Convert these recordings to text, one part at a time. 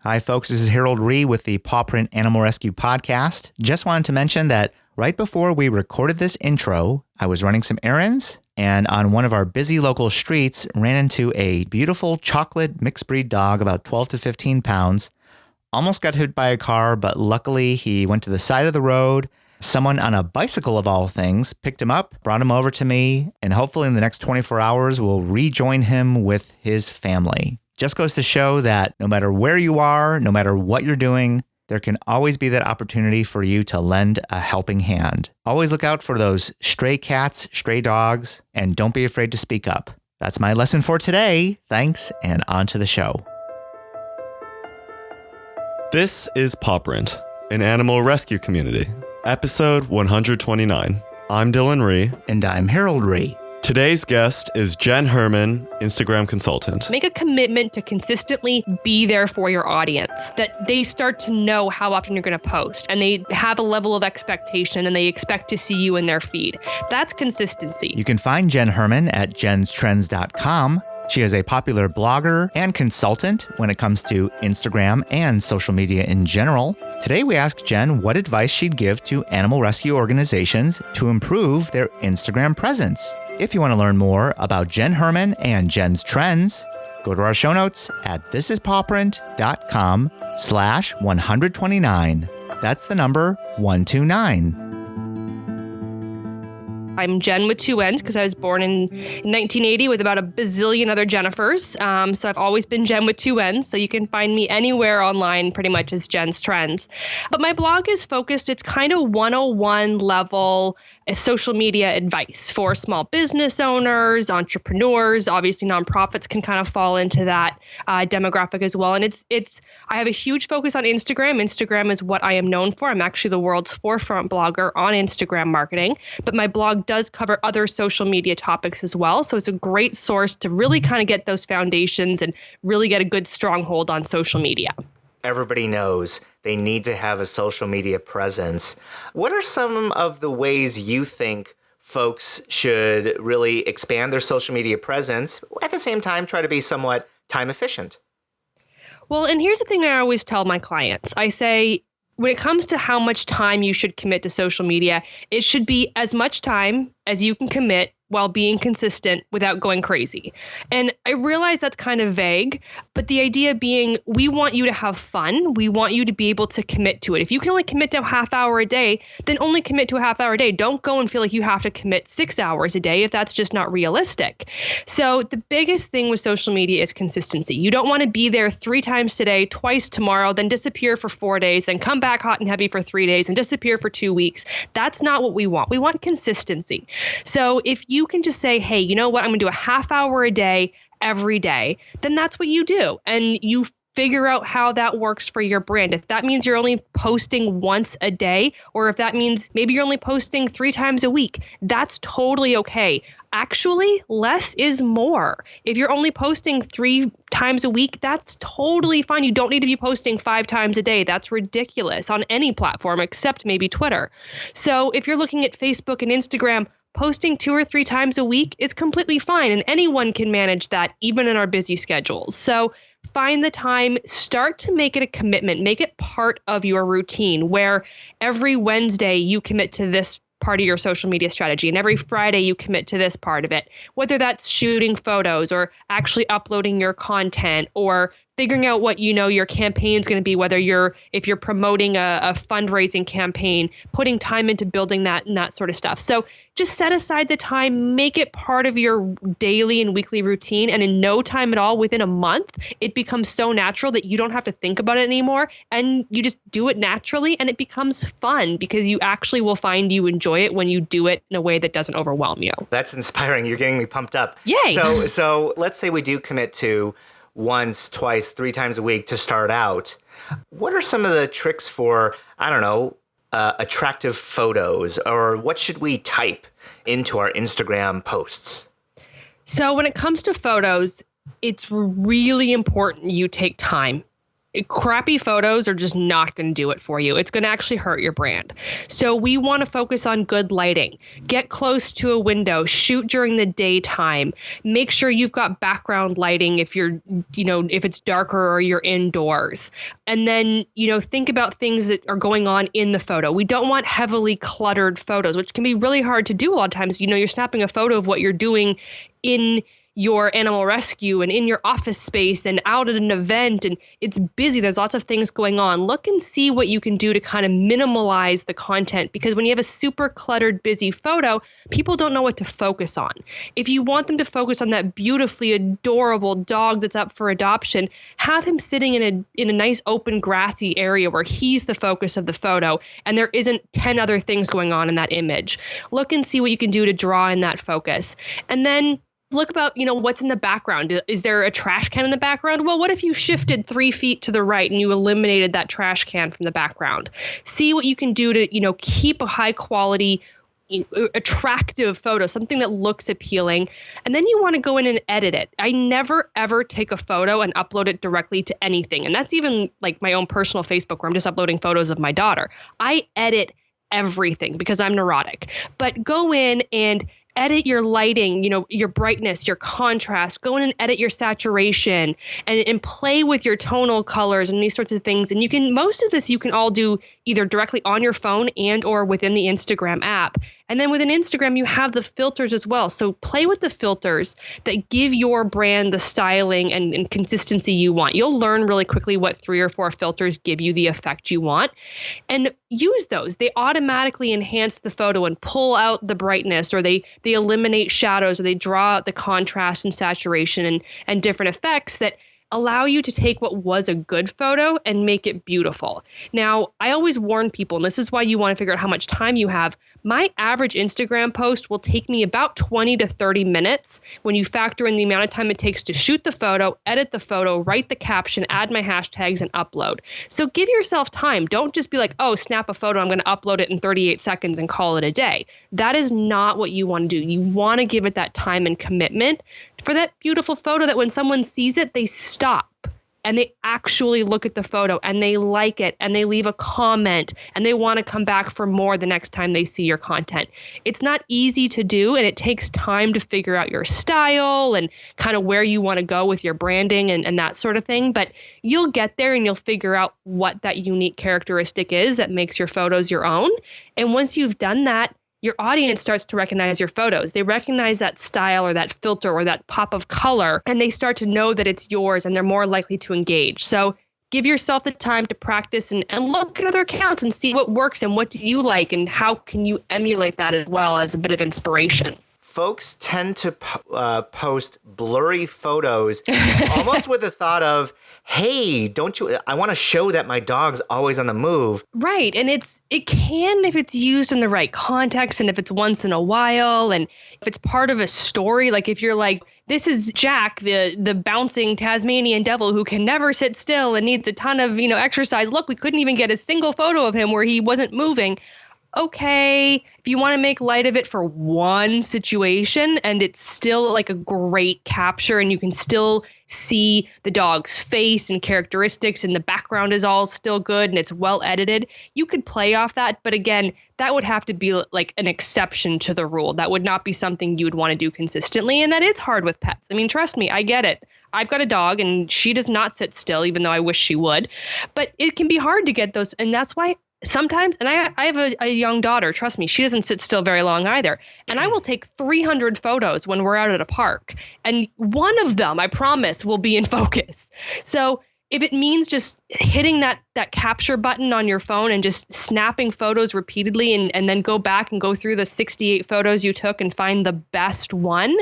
Hi, folks. This is Rhee with the Pawprint Animal Rescue Podcast. Just wanted to mention that right before we recorded this intro, I was running some errands and on one of our busy local streets ran into a beautiful chocolate mixed breed dog about 12 to 15 pounds. Almost got hit by a car, but luckily he went to the side of the road. Someone on a bicycle, of all things, picked him up, brought him over to me, and hopefully in the next 24 hours, we'll rejoin him with his family. Just goes to show that no matter where you are, no matter what you're doing, there can always be that opportunity for you to lend a helping hand. Always look out for those stray cats, stray dogs, and don't be afraid to speak up. That's my lesson for today. Thanks, and on to the show. This is Pawprint, an animal rescue community. Episode 129. I'm Dylan Rhee. And I'm Rhee. Today's guest is Jenn Herman, Instagram consultant. Make a commitment to consistently be there for your audience, that they start to know how often you're going to post and they have a level of expectation and they expect to see you in their feed. That's consistency. You can find Jenn Herman at jenstrends.com. She is a popular blogger and consultant when it comes to Instagram and social media in general. Today, we asked Jenn what advice she'd give to animal rescue organizations to improve their Instagram presence. If you want to learn more about Jenn Herman and Jen's Trends, go to our show notes at thisispawprint.com/129. That's the number 129. I'm Jenn with two N's because I was born in 1980 with about a bazillion other Jennifers. So I've always been Jenn with two N's. So you can find me anywhere online pretty much as Jen's Trends. But my blog is focused, it's kind of 101 level social media advice for small business owners, entrepreneurs. Obviously, nonprofits can kind of fall into that demographic as well. And I have a huge focus on Instagram. Instagram is what I am known for. I'm actually the world's forefront blogger on Instagram marketing. But my blog does cover other social media topics as well. So it's a great source to really kind of get those foundations and really get a good stronghold on social media. Everybody knows they need to have a social media presence. What are some of the ways you think folks should really expand their social media presence, at the same time try to be somewhat time efficient? Well, and here's the thing I always tell my clients. I say, when it comes to how much time you should commit to social media, it should be as much time as you can commit while being consistent without going crazy. And I realize that's kind of vague, but the idea being we want you to have fun. We want you to be able to commit to it. If you can only commit to a half hour a day, then only commit to a half hour a day. Don't go and feel like you have to commit 6 hours a day if that's just not realistic. So the biggest thing with social media is consistency. You don't want to be there 3 times today, twice tomorrow, then disappear for 4 days, then come back hot and heavy for 3 days and disappear for 2 weeks. That's not what we want. We want consistency. So if you can just say, hey, you know what? I'm going to do a half hour a day every day, then that's what you do. And you figure out how that works for your brand. If that means you're only posting once a day, or if that means maybe you're only posting 3 times a week, that's totally okay. Actually, less is more. If you're only posting 3 times a week, that's totally fine. You don't need to be posting 5 times a day. That's ridiculous on any platform except maybe Twitter. So if you're looking at Facebook and Instagram, posting 2 or 3 times a week is completely fine, and anyone can manage that even in our busy schedules. So find the time, start to make it a commitment, make it part of your routine where every Wednesday you commit to this part of your social media strategy, and every Friday you commit to this part of it, whether that's shooting photos or actually uploading your content or figuring out what your campaign is going to be, if you're promoting a fundraising campaign, putting time into building that and that sort of stuff. So just set aside the time, make it part of your daily and weekly routine. And in no time at all, within a month, it becomes so natural that you don't have to think about it anymore. And you just do it naturally and it becomes fun because you actually will find you enjoy it when you do it in a way that doesn't overwhelm you. That's inspiring. You're getting me pumped up. Yay. So let's say we do commit to once, twice, 3 times a week to start out. What are some of the tricks for, attractive photos, or what should we type into our Instagram posts? So when it comes to photos, it's really important you take time. crappy photos are just not going to do it for you. It's going to actually hurt your brand. So we want to focus on good lighting. Get close to a window, shoot during the daytime. Make sure you've got background lighting if you're, if it's darker or you're indoors. And then, think about things that are going on in the photo. We don't want heavily cluttered photos, which can be really hard to do a lot of times. You're snapping a photo of what you're doing in your animal rescue and in your office space and out at an event, and it's busy. There's lots of things going on. Look and see what you can do to kind of minimalize the content, because when you have a super cluttered, busy photo, people don't know what to focus on. If you want them to focus on that beautifully adorable dog that's up for adoption, have him sitting in a nice open grassy area where he's the focus of the photo and there isn't 10 other things going on in that image. Look and see what you can do to draw in that focus. And then look about, what's in the background. Is there a trash can in the background? Well, what if you shifted 3 feet to the right and you eliminated that trash can from the background? See what you can do to, keep a high quality, attractive photo, something that looks appealing. And then you want to go in and edit it. I never, ever take a photo and upload it directly to anything. And that's even like my own personal Facebook where I'm just uploading photos of my daughter. I edit everything because I'm neurotic. But go in and edit your lighting, your brightness, your contrast. Go in and edit your saturation and play with your tonal colors and these sorts of things. And most of this you can all do either directly on your phone and or within the Instagram app. And then within Instagram, you have the filters as well. So play with the filters that give your brand the styling and consistency you want. You'll learn really quickly what 3 or 4 filters give you the effect you want. And use those. They automatically enhance the photo and pull out the brightness, or they eliminate shadows, or they draw out the contrast and saturation and different effects that allow you to take what was a good photo and make it beautiful. Now, I always warn people, and this is why you want to figure out how much time you have. My average Instagram post will take me about 20 to 30 minutes when you factor in the amount of time it takes to shoot the photo, edit the photo, write the caption, add my hashtags, and upload. So give yourself time. Don't just be like, oh, snap a photo, I'm going to upload it in 38 seconds and call it a day. That is not what you want to do. You want to give it that time and commitment for that beautiful photo that when someone sees it, they stop and they actually look at the photo and they like it and they leave a comment and they want to come back for more the next time they see your content. It's not easy to do, and it takes time to figure out your style and kind of where you want to go with your branding and that sort of thing. But you'll get there and you'll figure out what that unique characteristic is that makes your photos your own. And once you've done that, your audience starts to recognize your photos. They recognize that style or that filter or that pop of color, and they start to know that it's yours, and they're more likely to engage. So give yourself the time to practice and look at other accounts and see what works and what do you like and how can you emulate that as well as a bit of inspiration. Folks tend to post blurry photos almost with the thought of, hey, I want to show that my dog's always on the move. Right. And it can, if it's used in the right context and if it's once in a while and if it's part of a story, like if you're like, this is Jack, the bouncing Tasmanian devil who can never sit still and needs a ton of, exercise. Look, we couldn't even get a single photo of him where he wasn't moving. Okay, if you want to make light of it for one situation and it's still like a great capture and you can still see the dog's face and characteristics and the background is all still good and it's well edited, you could play off that. But again, that would have to be like an exception to the rule. That would not be something you would want to do consistently. And that is hard with pets. I mean, trust me, I get it. I've got a dog and she does not sit still, even though I wish she would. But it can be hard to get those. And that's why sometimes, and I have a young daughter, trust me, she doesn't sit still very long either. And I will take 300 photos when we're out at a park. And one of them, I promise, will be in focus. So if it means just hitting that capture button on your phone and just snapping photos repeatedly and then go back and go through the 68 photos you took and find the best one,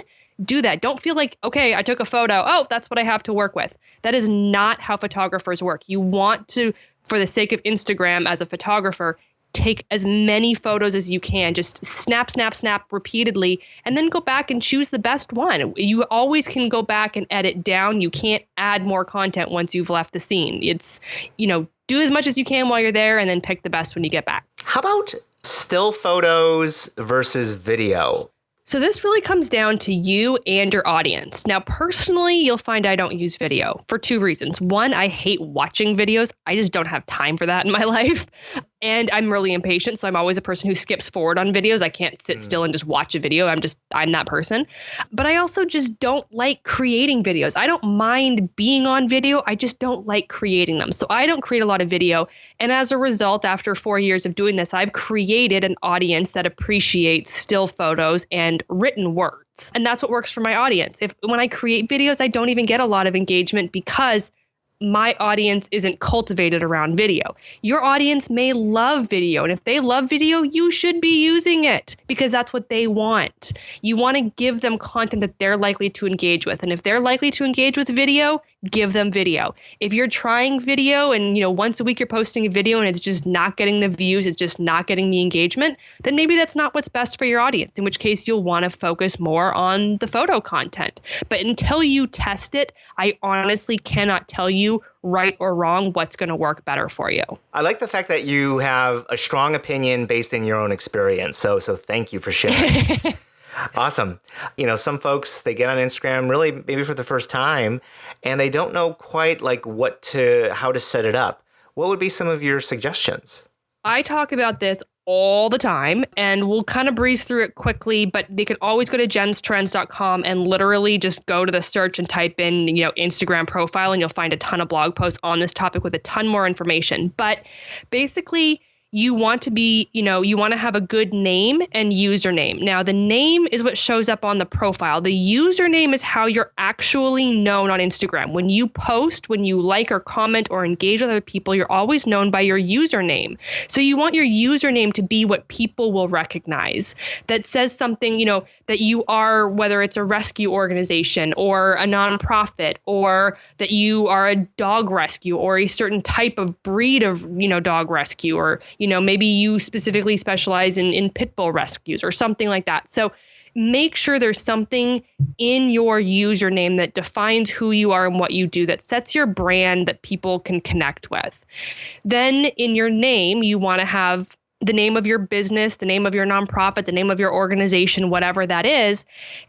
do that. Don't feel like, okay, I took a photo. Oh, that's what I have to work with. That is not how photographers work. You want to, for the sake of Instagram as a photographer, take as many photos as you can. Just snap, snap, snap repeatedly, and then go back and choose the best one. You always can go back and edit down. You can't add more content once you've left the scene. It's, do as much as you can while you're there and then pick the best when you get back. How about still photos versus video? So this really comes down to you and your audience. Now, personally, you'll find I don't use video for two reasons. One, I hate watching videos. I just don't have time for that in my life. And I'm really impatient. So I'm always a person who skips forward on videos. I can't sit still and just watch a video. I'm that person. But I also just don't like creating videos. I don't mind being on video. I just don't like creating them. So I don't create a lot of video. And as a result, after 4 years of doing this, I've created an audience that appreciates still photos and written words. And that's what works for my audience. When I create videos, I don't even get a lot of engagement because my audience isn't cultivated around video. Your audience may love video. And if they love video, you should be using it because that's what they want. You want to give them content that they're likely to engage with. And if they're likely to engage with video, give them video. If you're trying video and, once a week you're posting a video and it's just not getting the views, it's just not getting the engagement, then maybe that's not what's best for your audience, in which case you'll want to focus more on the photo content. But until you test it, I honestly cannot tell you right or wrong what's going to work better for you. I like the fact that you have a strong opinion based in your own experience. So thank you for sharing. Awesome. Some folks, they get on Instagram really maybe for the first time and they don't know quite how to set it up. What would be some of your suggestions? I talk about this all the time and we'll kind of breeze through it quickly, but they can always go to jenstrends.com and literally just go to the search and type in, Instagram profile and you'll find a ton of blog posts on this topic with a ton more information. But basically, you want to be, you want to have a good name and username. Now, the name is what shows up on the profile. The username is how you're actually known on Instagram. When you post, when you like or comment or engage with other people, you're always known by your username. So you want your username to be what people will recognize. That says something, that you are, whether it's a rescue organization or a nonprofit, or that you are a dog rescue or a certain type of breed of, dog rescue, or, maybe you specifically specialize in pit bull rescues or something like that. So make sure there's something in your username that defines who you are and what you do, that sets your brand that people can connect with. Then in your name, you want to have the name of your business, the name of your nonprofit, the name of your organization, whatever that is.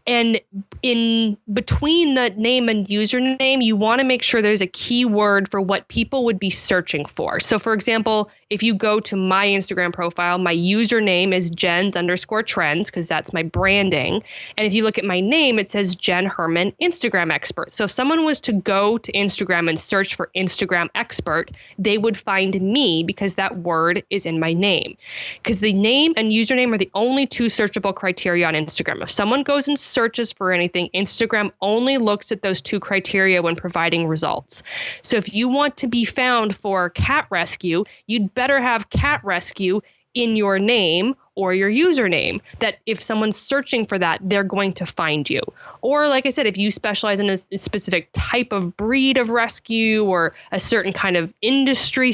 And in between the name and username, you want to make sure there's a keyword for what people would be searching for. So for example, if you go to my Instagram profile, my username is Jenns_trends because that's my branding. And if you look at my name, it says Jenn Herman, Instagram expert. So if someone was to go to Instagram and search for Instagram expert, they would find me because that word is in my name. Because the name and username are the only two searchable criteria on Instagram. If someone goes and searches for anything, Instagram only looks at those two criteria when providing results. So if you want to be found for cat rescue, you'd better have cat rescue in your name or your username, that if someone's searching for that, they're going to find you. Or like I said, if you specialize in a specific type of breed of rescue or a certain kind of industry,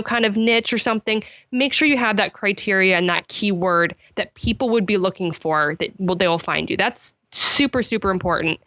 kind of niche or something, make sure you have that criteria and that keyword that people would be looking for, that they will find you. That's super, super important.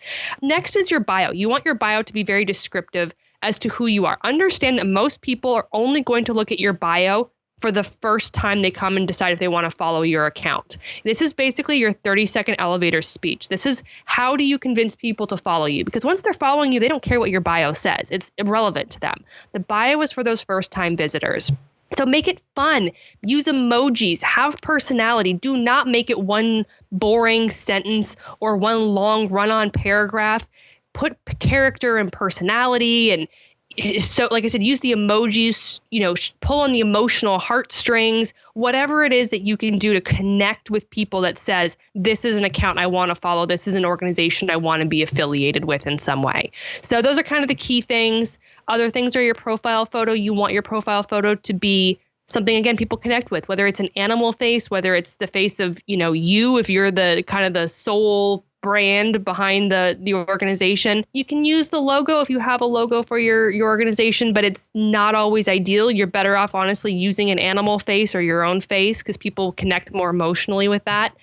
Next is your bio. You want your bio to be very descriptive as to who you are. Understand that most people are only going to look at your bio for the first time they come and decide if they want to follow your account. This is basically your 30-second elevator speech. This is how do you convince people to follow you? Because once they're following you, they don't care what your bio says. It's irrelevant to them. The bio is for those first-time visitors. So make it fun. Use emojis. Have personality. Do not make it one boring sentence or one long run-on paragraph. Put character and personality, and so like I said, use the emojis, pull on the emotional heartstrings, whatever it is that you can do to connect with people that says, this is an account I want to follow. This is an organization I want to be affiliated with in some way. So those are kind of the key things. Other things are your profile photo. You want your profile photo to be something, again, people connect with, whether it's an animal face, whether it's the face of, you, if you're the kind of the sole brand behind the organization. You can use the logo if you have a logo for your organization, but it's not always ideal. You're better off, honestly, using an animal face or your own face because people connect more emotionally with that.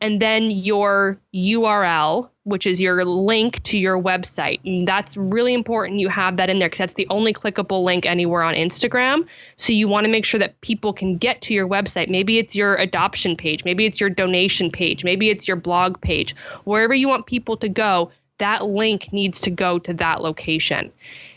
And then your URL, which is your link to your website. And that's really important. You have that in there because that's the only clickable link anywhere on Instagram. So you want to make sure that people can get to your website. Maybe it's your adoption page. Maybe it's your donation page. Maybe it's your blog page. Wherever you want people to go, that link needs to go to that location.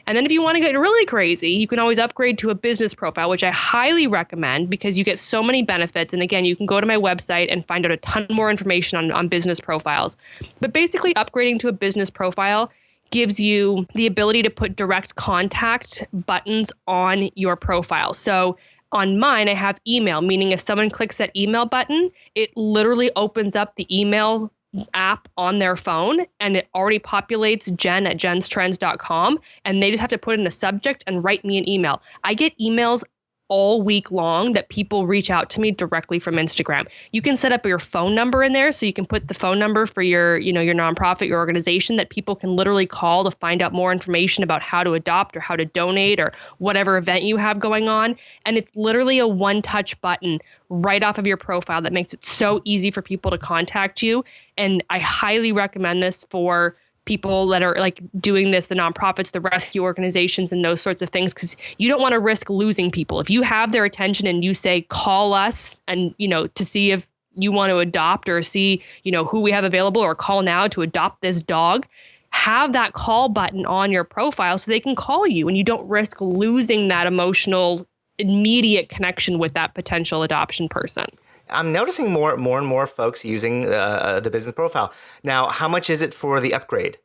And then if you want to get really crazy, you can always upgrade to a business profile, which I highly recommend because you get so many benefits. And again, you can go to my website and find out a ton more information on business profiles. But basically, upgrading to a business profile gives you the ability to put direct contact buttons on your profile. So on mine, I have email, meaning if someone clicks that email button, it literally opens up the email app on their phone and it already populates Jenn at jenstrends.com, and they just have to put in a subject and write me an email. I get emails all week long that people reach out to me directly from Instagram. You can set up your phone number in there, so you can put the phone number for your nonprofit, your organization, that people can literally call to find out more information about how to adopt or how to donate or whatever event you have going on. And it's literally a one-touch button right off of your profile that makes it so easy for people to contact you. And I highly recommend this for people that are like doing this, the nonprofits, the rescue organizations, and those sorts of things, because you don't want to risk losing people. If you have their attention and you say, call us and, to see if you want to adopt or see, who we have available, or call now to adopt this dog, have that call button on your profile so they can call you and you don't risk losing that emotional, immediate connection with that potential adoption person. I'm noticing more and more folks using the business profile. Now, how much is it for the upgrade?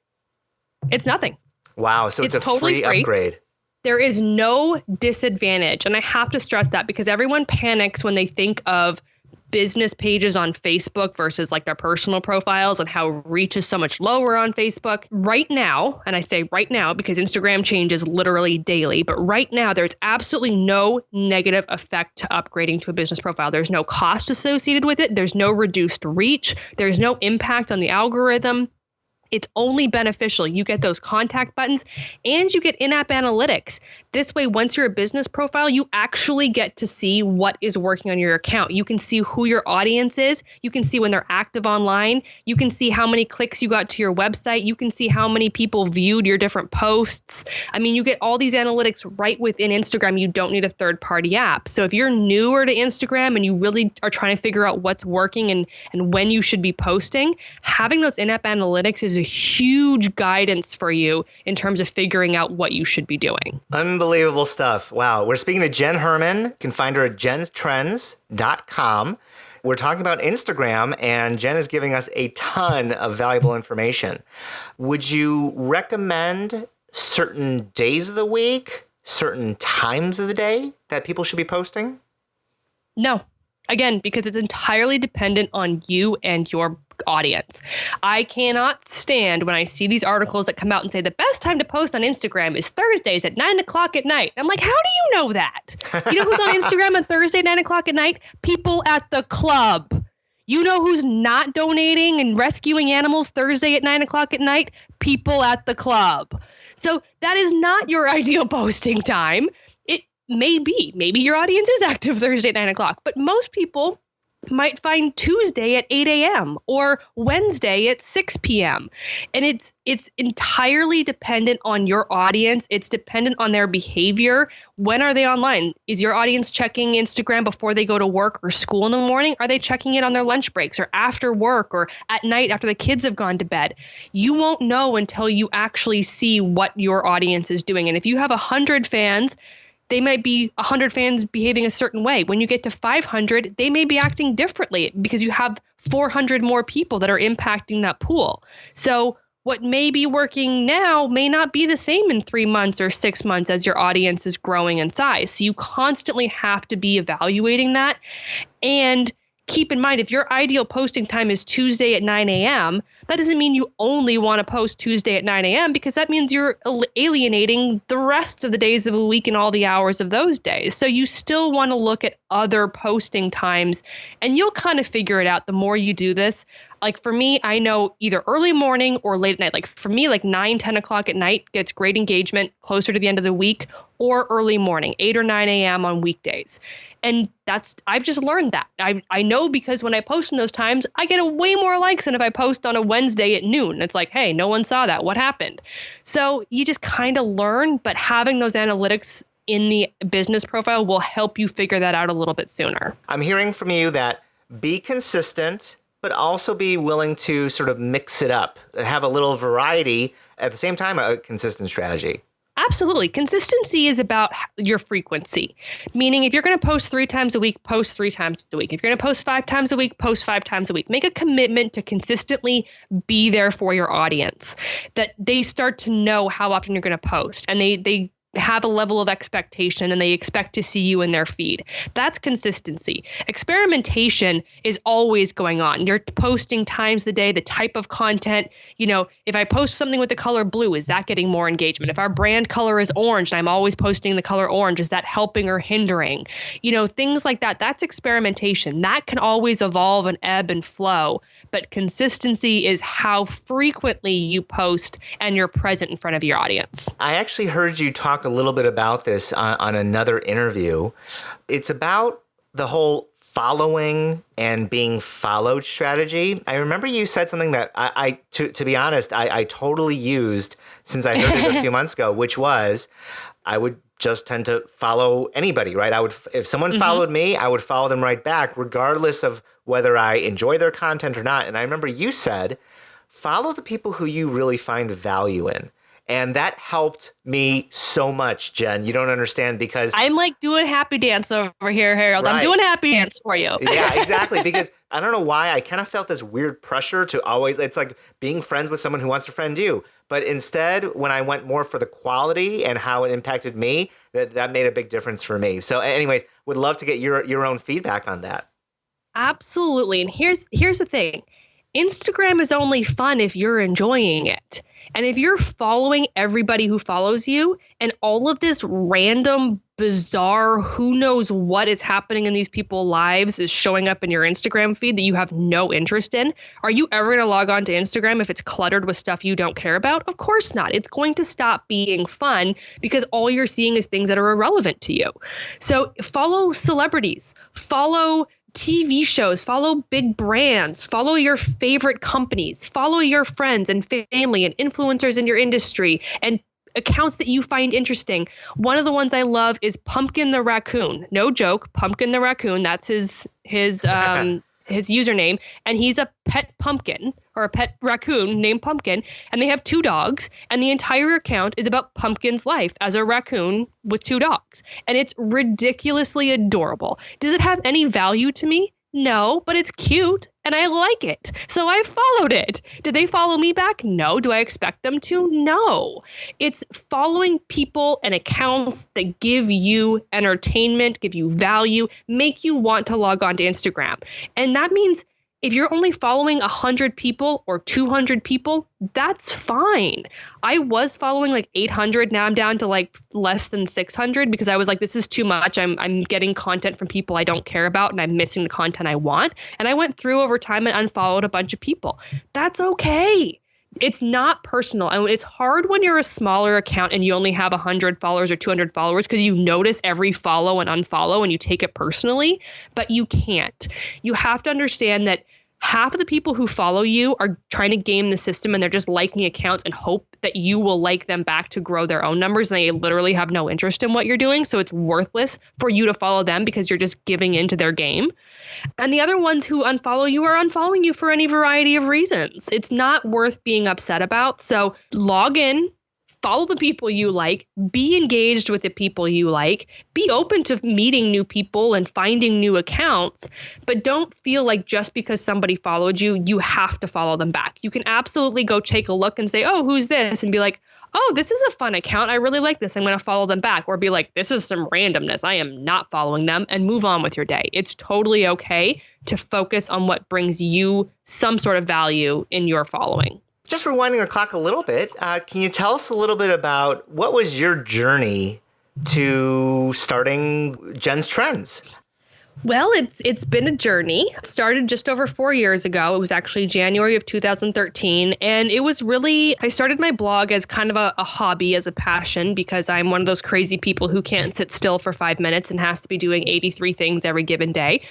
It's nothing. Wow. So it's a totally free upgrade. There is no disadvantage. And I have to stress that because everyone panics when they think of business pages on Facebook versus like their personal profiles and how reach is so much lower on Facebook. Right now, and I say right now because Instagram changes literally daily, but right now there's absolutely no negative effect to upgrading to a business profile. There's no cost associated with it. There's no reduced reach. There's no impact on the algorithm. It's only beneficial. You get those contact buttons and you get in-app analytics. This way, once you're a business profile, you actually get to see what is working on your account. You can see who your audience is. You can see when they're active online. You can see how many clicks you got to your website. You can see how many people viewed your different posts. I mean, you get all these analytics right within Instagram. You don't need a third-party app. So if you're newer to Instagram and you really are trying to figure out what's working and when you should be posting, having those in-app analytics is a huge guidance for you in terms of figuring out what you should be doing. Unbelievable stuff. Wow. We're speaking to Jenn Herman. You can find her at jenstrends.com. We're talking about Instagram, and Jenn is giving us a ton of valuable information. Would you recommend certain days of the week, certain times of the day that people should be posting? No. Again, because it's entirely dependent on you and your audience. I cannot stand when I see these articles that come out and say the best time to post on Instagram is Thursdays at 9:00 at night. I'm like, how do you know that? You know who's on Instagram on Thursday at 9:00 at night? People at the club. You know who's not donating and rescuing animals Thursday at 9:00 at night? People at the club. So that is not your ideal posting time. It may be. Maybe your audience is active Thursday at 9:00, but most people might find Tuesday at 8 a.m. or Wednesday at 6 p.m. And it's entirely dependent on your audience. It's dependent on their behavior. When are they online? Is your audience checking Instagram before they go to work or school in the morning? Are they checking it on their lunch breaks or after work or at night after the kids have gone to bed? You won't know until you actually see what your audience is doing. And if you have 100 fans, they might be 100 fans behaving a certain way. When you get to 500, they may be acting differently because you have 400 more people that are impacting that pool. So what may be working now may not be the same in 3 months or 6 months as your audience is growing in size. So you constantly have to be evaluating that. And keep in mind, if your ideal posting time is Tuesday at 9 a.m., that doesn't mean you only want to post Tuesday at 9 a.m. because that means you're alienating the rest of the days of the week and all the hours of those days. So you still want to look at other posting times, and you'll kind of figure it out the more you do this. Like for me, I know either early morning or late at night. Like for me, like 9, 10 o'clock at night gets great engagement closer to the end of the week, or early morning, 8 or 9 a.m. on weekdays. And I've just learned that. I know because when I post in those times, I get way more likes than if I post on a Wednesday at noon. It's like, hey, no one saw that. What happened? So you just kind of learn, but having those analytics in the business profile will help you figure that out a little bit sooner. I'm hearing from you that be consistent, but also be willing to sort of mix it up, have a little variety, at the same time, a consistent strategy. Absolutely. Consistency is about your frequency, meaning if you're going to post 3 times a week, post 3 times a week. If you're going to post 5 times a week, post 5 times a week. Make a commitment to consistently be there for your audience, that they start to know how often you're going to post, and they have a level of expectation and they expect to see you in their feed. That's consistency. Experimentation is always going on. You're posting times the day, the type of content. You know, if I post something with the color blue, is that getting more engagement? If our brand color is orange and I'm always posting the color orange, is that helping or hindering? You know, things like that. That's experimentation. That can always evolve and ebb and flow. But consistency is how frequently you post and you're present in front of your audience. I actually heard you talk a little bit about this on another interview. It's about the whole following and being followed strategy. I remember you said something that to be honest, I totally used since I heard it a few months ago, which was I would just tend to follow anybody, right? If someone followed me, I would follow them right back, regardless of whether I enjoy their content or not. And I remember you said, follow the people who you really find value in. And that helped me so much, Jen. You don't understand, because I'm like doing happy dance over here, Harold. Right. I'm doing happy dance for you. Yeah, exactly. Because I don't know why I kind of felt this weird pressure to always, it's like being friends with someone who wants to friend you. But instead, when I went more for the quality and how it impacted me, that made a big difference for me. So anyways, would love to get your own feedback on that. Absolutely. And here's the thing. Instagram is only fun if you're enjoying it. And if you're following everybody who follows you and all of this random, bizarre, who knows what is happening in these people's lives is showing up in your Instagram feed that you have no interest in, are you ever going to log on to Instagram if it's cluttered with stuff you don't care about? Of course not. It's going to stop being fun because all you're seeing is things that are irrelevant to you. So follow celebrities, follow TV shows, follow big brands, follow your favorite companies, follow your friends and family and influencers in your industry and accounts that you find interesting. One of the ones I love is Pumpkin the Raccoon. No joke, Pumpkin the Raccoon. That's his username. And he's a pet pumpkin or a pet raccoon named Pumpkin. And they have 2 dogs. And the entire account is about Pumpkin's life as a raccoon with 2 dogs. And it's ridiculously adorable. Does it have any value to me? No, but it's cute and I like it. So I followed it. Did they follow me back? No. Do I expect them to? No. It's following people and accounts that give you entertainment, give you value, make you want to log on to Instagram. And that means if you're only following 100 people or 200 people, that's fine. I was following like 800. Now I'm down to like less than 600 because I was like, this is too much. I'm getting content from people I don't care about and I'm missing the content I want. And I went through over time and unfollowed a bunch of people. That's okay. It's not personal. And it's hard when you're a smaller account and you only have 100 followers or 200 followers because you notice every follow and unfollow and you take it personally, but you can't. You have to understand that half of the people who follow you are trying to game the system and they're just liking accounts and hope that you will like them back to grow their own numbers. And they literally have no interest in what you're doing. So it's worthless for you to follow them because you're just giving into their game. And the other ones who unfollow you are unfollowing you for any variety of reasons. It's not worth being upset about. So log in. Follow the people you like, be engaged with the people you like, be open to meeting new people and finding new accounts, but don't feel like just because somebody followed you, you have to follow them back. You can absolutely go take a look and say, oh, who's this? And be like, oh, this is a fun account. I really like this. I'm going to follow them back. Or be like, this is some randomness. I am not following them, and move on with your day. It's totally okay to focus on what brings you some sort of value in your following. Just rewinding the clock a little bit, can you tell us a little bit about what was your journey to starting Jenn's Trends? Well, it's been a journey. It started just over 4 years ago. It was actually January of 2013. And it was really, I started my blog as kind of a hobby, as a passion, because I'm one of those crazy people who can't sit still for 5 minutes and has to be doing 83 things every given day.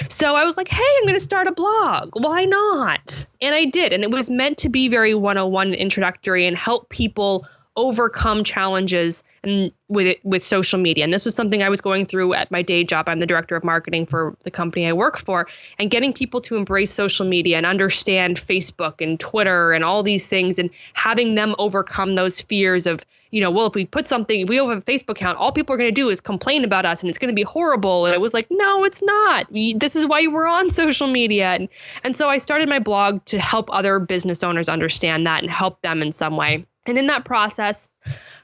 So I was like, hey, I'm going to start a blog. Why not? And I did. And it was meant to be very 101 introductory and help people overcome challenges and with social media. And this was something I was going through at my day job. I'm the director of marketing for the company I work for, and getting people to embrace social media and understand Facebook and Twitter and all these things, and having them overcome those fears of, well, if we put something, if we have a Facebook account, all people are going to do is complain about us and it's going to be horrible. And it was like, no, it's not. This is why we're on social media. And so I started my blog to help other business owners understand that and help them in some way. And in that process,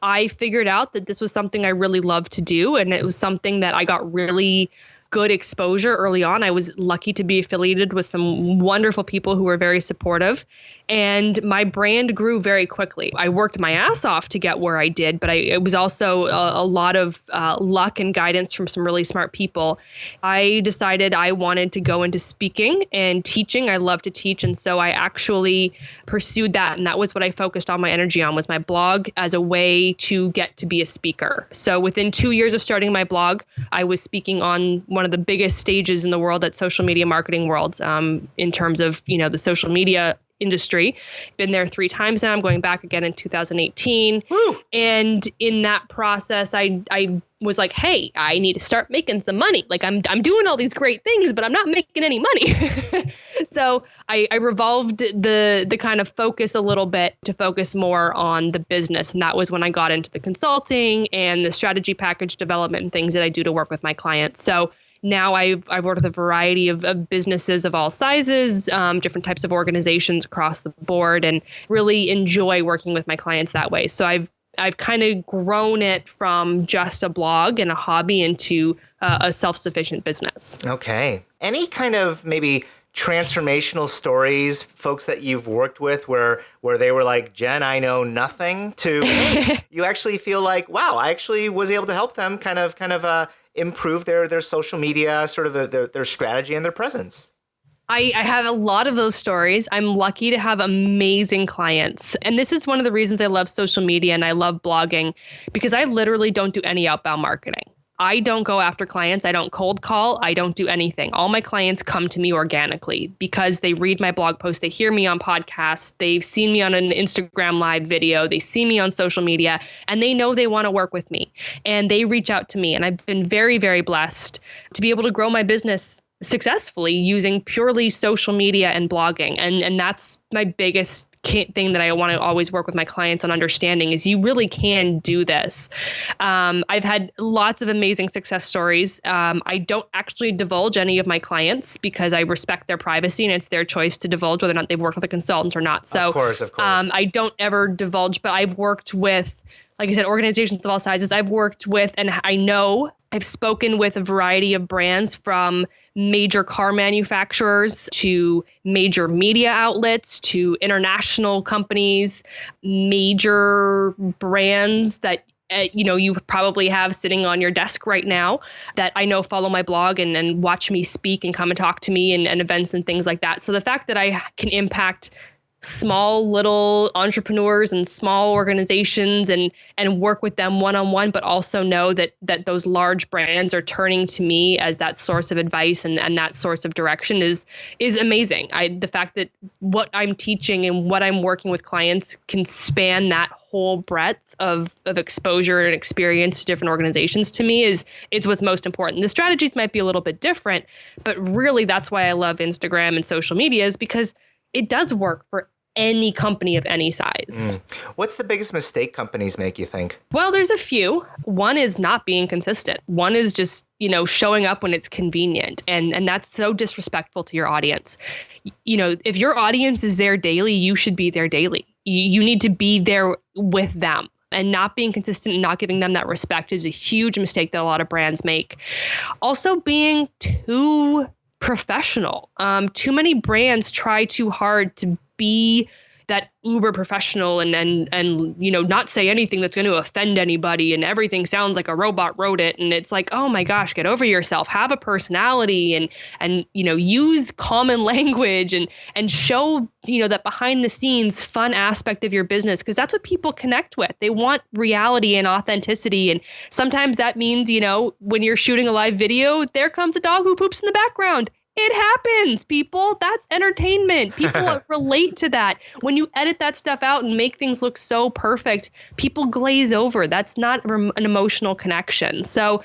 I figured out that this was something I really loved to do. And it was something that I got really good exposure early on. I was lucky to be affiliated with some wonderful people who were very supportive. And my brand grew very quickly. I worked my ass off to get where I did, but it was also a lot of luck and guidance from some really smart people. I decided I wanted to go into speaking and teaching. I love to teach. And so I actually pursued that. And that was what I focused all my energy on, was my blog as a way to get to be a speaker. So within 2 years of starting my blog, I was speaking on one of the biggest stages in the world at social media marketing world, in terms of, the social media industry. Been there 3 times now. I'm going back again in 2018. Woo! And in that process, I was like, hey, I need to start making some money. Like I'm doing all these great things, but I'm not making any money. So I revolved the kind of focus a little bit to focus more on the business. And that was when I got into the consulting and the strategy package development and things that I do to work with my clients. So now I've worked with a variety of businesses of all sizes, different types of organizations across the board, and really enjoy working with my clients that way. So I've kind of grown it from just a blog and a hobby into a self-sufficient business. Okay. Any kind of maybe transformational stories, folks that you've worked with where they were like, Jen, I know nothing, to hey, you actually feel like, wow, I actually was able to help them kind of improve their social media, sort of their strategy and their presence? I have a lot of those stories. I'm lucky to have amazing clients. And this is one of the reasons I love social media and I love blogging, because I literally don't do any outbound marketing. I don't go after clients. I don't cold call. I don't do anything. All my clients come to me organically because they read my blog post. They hear me on podcasts. They've seen me on an Instagram live video. They see me on social media, and they know they want to work with me, and they reach out to me. And I've been very, very blessed to be able to grow my business successfully using purely social media and blogging. And that's my biggest thing that I want to always work with my clients on understanding, is you really can do this. I've had lots of amazing success stories. I don't actually divulge any of my clients because I respect their privacy, and it's their choice to divulge whether or not they've worked with a consultant or not. So of course. I don't ever divulge, but I've worked with, like I said, organizations of all sizes. I've worked with, and I know I've spoken with a variety of brands, from major car manufacturers to major media outlets to international companies, major brands that you probably have sitting on your desk right now that I know follow my blog and watch me speak and come and talk to me and events and things like that. So the fact that I can impact small little entrepreneurs and small organizations and work with them one-on-one, but also know that those large brands are turning to me as that source of advice and that source of direction is amazing. The fact that what I'm teaching and what I'm working with clients can span that whole breadth of exposure and experience to different organizations, to me is what's most important. The strategies might be a little bit different, but really that's why I love Instagram and social media, is because it does work for any company of any size. What's the biggest mistake companies make, you think? Well, there's a few. One is not being consistent. One is just, showing up when it's convenient. And that's so disrespectful to your audience. If your audience is there daily, you should be there daily. You need to be there with them. And not being consistent and not giving them that respect is a huge mistake that a lot of brands make. Also, being too professional. Too many brands try too hard to be that uber professional and not say anything that's going to offend anybody and everything sounds like a robot wrote it. And it's like, oh my gosh, get over yourself, have a personality and use common language and show, that behind the scenes fun aspect of your business, because that's what people connect with. They want reality and authenticity. And sometimes that means, when you're shooting a live video, there comes a dog who poops in the background. It happens, people. That's entertainment. People relate to that. When you edit that stuff out and make things look so perfect, people glaze over. That's not an emotional connection. So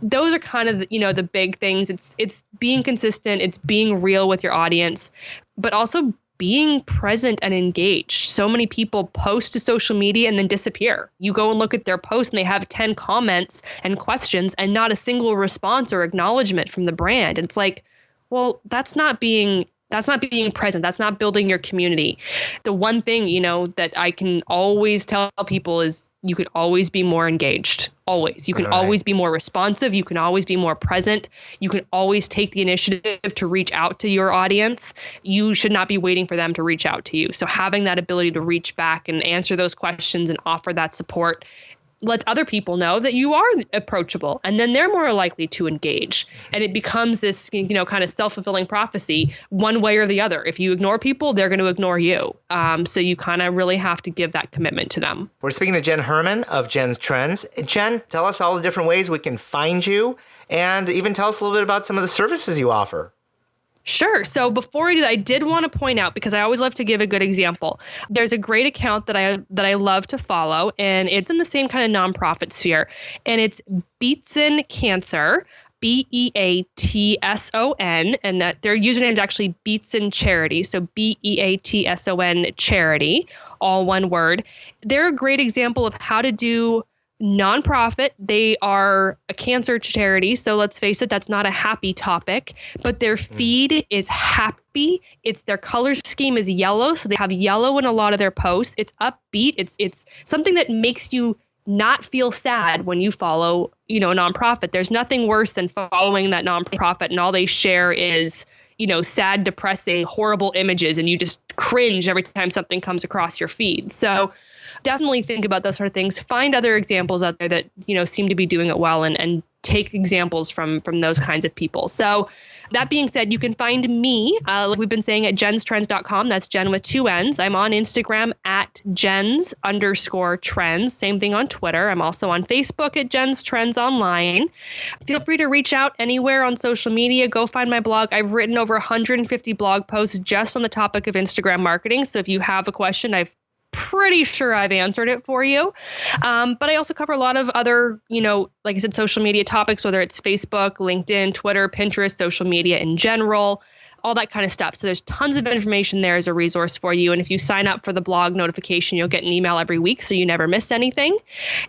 those are kind of, the big things. It's being consistent. It's being real with your audience, but also being present and engaged. So many people post to social media and then disappear. You go and look at their post and they have 10 comments and questions and not a single response or acknowledgement from the brand. And it's like, well, that's not being present. That's not building your community. The one thing, that I can always tell people is you can always be more engaged. Always. You can always be more responsive. You can always be more present. You can always take the initiative to reach out to your audience. You should not be waiting for them to reach out to you. So having that ability to reach back and answer those questions and offer that support lets other people know that you are approachable, and then they're more likely to engage. And it becomes this, kind of self-fulfilling prophecy one way or the other. If you ignore people, they're going to ignore you. So you kind of really have to give that commitment to them. We're speaking to Jenn Herman of Jenn's Trends. Jenn, tell us all the different ways we can find you, and even tell us a little bit about some of the services you offer. Sure. So before I do that, I did want to point out, because I always love to give a good example. There's a great account that I love to follow, and it's in the same kind of nonprofit sphere, and it's Beatson Cancer, Beatson, and their username is actually Beatson Charity. So Beatson Charity, all one word. They're a great example of how to do nonprofit. They are a cancer charity. So let's face it, that's not a happy topic, but their feed is happy. It's their color scheme is yellow. So they have yellow in a lot of their posts. It's upbeat. It's something that makes you not feel sad when you follow, a nonprofit. There's nothing worse than following that nonprofit and all they share is, sad, depressing, horrible images, and you just cringe every time something comes across your feed. So definitely think about those sort of things. Find other examples out there that, seem to be doing it well and take examples from those kinds of people. So that being said, you can find me, like we've been saying, at jenstrends.com. That's Jenn with 2 N's. I'm on Instagram at Jens_trends. Same thing on Twitter. I'm also on Facebook at Jenn's Trends Online. Feel free to reach out anywhere on social media. Go find my blog. I've written over 150 blog posts just on the topic of Instagram marketing. So if you have a question, I've pretty sure I've answered it for you. But I also cover a lot of other, like I said, social media topics, whether it's Facebook, LinkedIn, Twitter, Pinterest, social media in general, all that kind of stuff. So there's tons of information there as a resource for you. And if you sign up for the blog notification, you'll get an email every week so you never miss anything.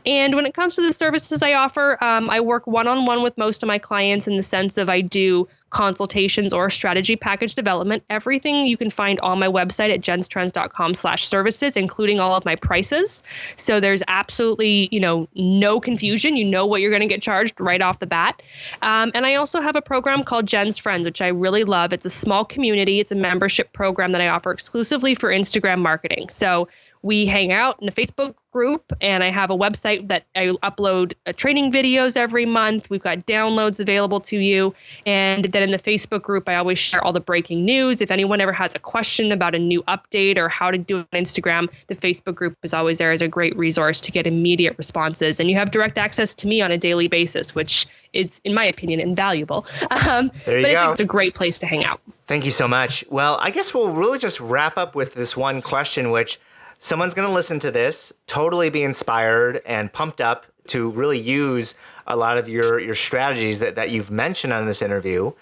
And when it comes to the services I offer, I work one-on-one with most of my clients in the sense of I do consultations or strategy package development. Everything you can find on my website at jenstrends.com/services, including all of my prices. So there's absolutely, no confusion. You know what you're going to get charged right off the bat. And I also have a program called Jenn's Friends, which I really love. It's a small community. It's a membership program that I offer exclusively for Instagram marketing. So we hang out in a Facebook group, and I have a website that I upload training videos every month. We've got downloads available to you. And then in the Facebook group, I always share all the breaking news. If anyone ever has a question about a new update or how to do it on Instagram, the Facebook group is always there as a great resource to get immediate responses. And you have direct access to me on a daily basis, which is, in my opinion, invaluable. There you go. It's a great place to hang out. Thank you so much. Well, I guess we'll really just wrap up with this one question, which someone's going to listen to this, totally be inspired and pumped up to really use a lot of your strategies that you've mentioned on this interview.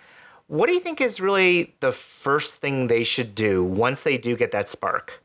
What do you think is really the first thing they should do once they do get that spark?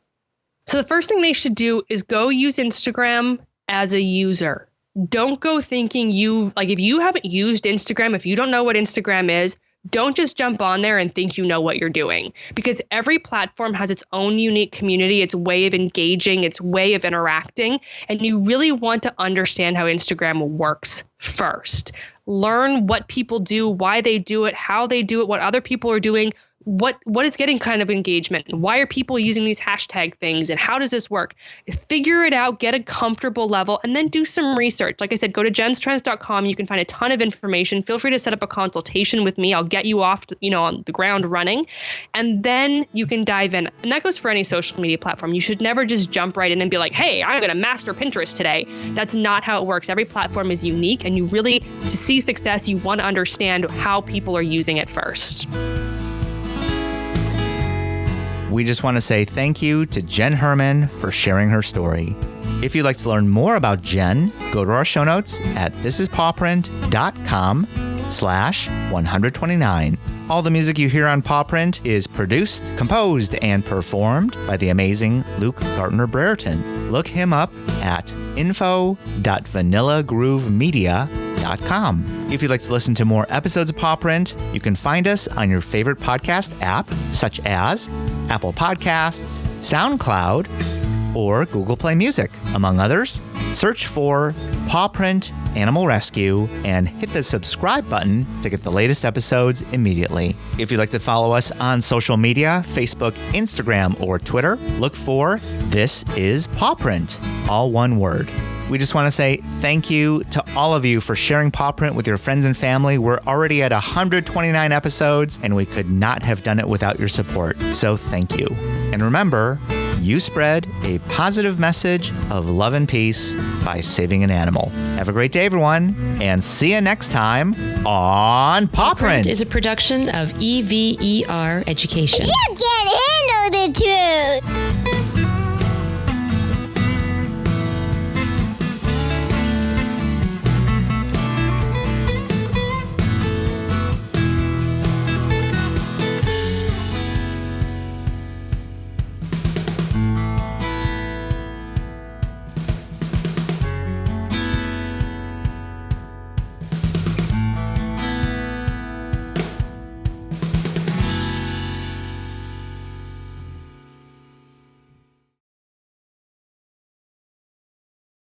So the first thing they should do is go use Instagram as a user. Don't go thinking if you haven't used Instagram, if you don't know what Instagram is, don't just jump on there and think you know what you're doing, because every platform has its own unique community, its way of engaging, its way of interacting. And you really want to understand how Instagram works first. Learn what people do, why they do it, how they do it, what other people are doing what is getting kind of engagement, and why are people using these hashtag things, and how does this work? Figure it out, get a comfortable level, and then do some research. Like I said, go to jenstrends.com. You can find a ton of information. Feel free to set up a consultation with me. I'll get you off, on the ground running, and then you can dive in. And that goes for any social media platform. You should never just jump right in and be like, hey, I'm going to master Pinterest today. That's not how it works. Every platform is unique, and you really, to see success, you want to understand how people are using it first. We just want to say thank you to Jenn Herman for sharing her story. If you'd like to learn more about Jenn, go to our show notes at thisispawprint.com/129. All the music you hear on Pawprint is produced, composed, and performed by the amazing Luke Gartner-Brereton. Look him up at info.vanillagroovemedia.com. If you'd like to listen to more episodes of Pawprint, you can find us on your favorite podcast app, such as Apple Podcasts, SoundCloud, or Google Play Music, among others. Search for Pawprint Animal Rescue and hit the subscribe button to get the latest episodes immediately. If you'd like to follow us on social media, Facebook, Instagram, or Twitter, look for This Is Pawprint, all one word. We just want to say thank you to all of you for sharing Pawprint with your friends and family. We're already at 129 episodes, and we could not have done it without your support. So thank you. And remember, you spread a positive message of love and peace by saving an animal. Have a great day, everyone, and see you next time on Pawprint. Pawprint is a production of EVER Education. You can't handle the truth.